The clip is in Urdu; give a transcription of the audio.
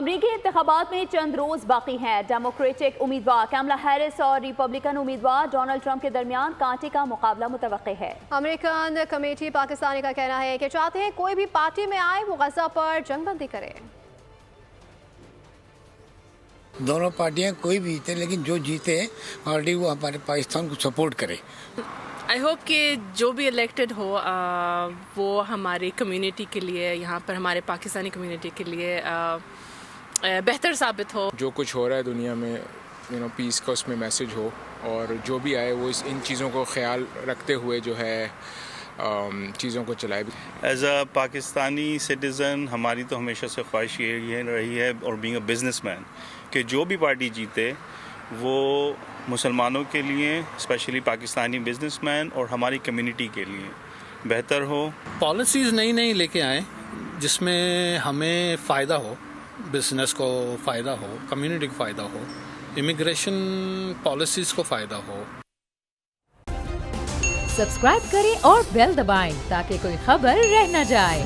امریکی انتخابات میں چند روز باقی ہیں۔ ڈیموکریٹک امیدوار کملا ہیرس اور ریپبلکن امیدوار ڈونلڈ ٹرمپ کے درمیان کانٹے کا مقابلہ متوقع ہے۔ امریکن کمیٹی پاکستانی کا کہنا ہے کہ چاہتے ہیں کوئی بھی پارٹی میں آئے وہ غزہ پر جنگ بندی کرے۔ دونوں پارٹیاں کوئی بھی جیتے لیکن جو جیتے آلریڈی وہ ہمارے پاکستان کو سپورٹ کرے۔ آئی ہوپ کہ جو بھی الیکٹڈ ہو وہ ہماری کمیونٹی کے لیے، یہاں پر ہمارے پاکستانی کمیونٹی کے لیے بہتر ثابت ہو۔ جو کچھ ہو رہا ہے دنیا میں پیس کا اس میں میسج ہو، اور جو بھی آئے وہ ان چیزوں کو خیال رکھتے ہوئے جو ہے چیزوں کو چلائے۔ ایز اے پاکستانی سٹیزن ہماری تو ہمیشہ سے خواہش یہ رہی ہے، اور بینگ اے بزنس مین، کہ جو بھی پارٹی جیتے وہ مسلمانوں کے لیے، اسپیشلی پاکستانی بزنس مین اور ہماری کمیونٹی کے لیے بہتر ہو۔ پالیسیز نئی لے کے آئیں جس میں ہمیں فائدہ ہو، بزنس کو فائدہ ہو، کمیونٹی کو فائدہ ہو، امیگریشن پالیسیز کو فائدہ ہو۔ سبسکرائب کریں اور بیل دبائیں تاکہ کوئی خبر رہ نہ جائے۔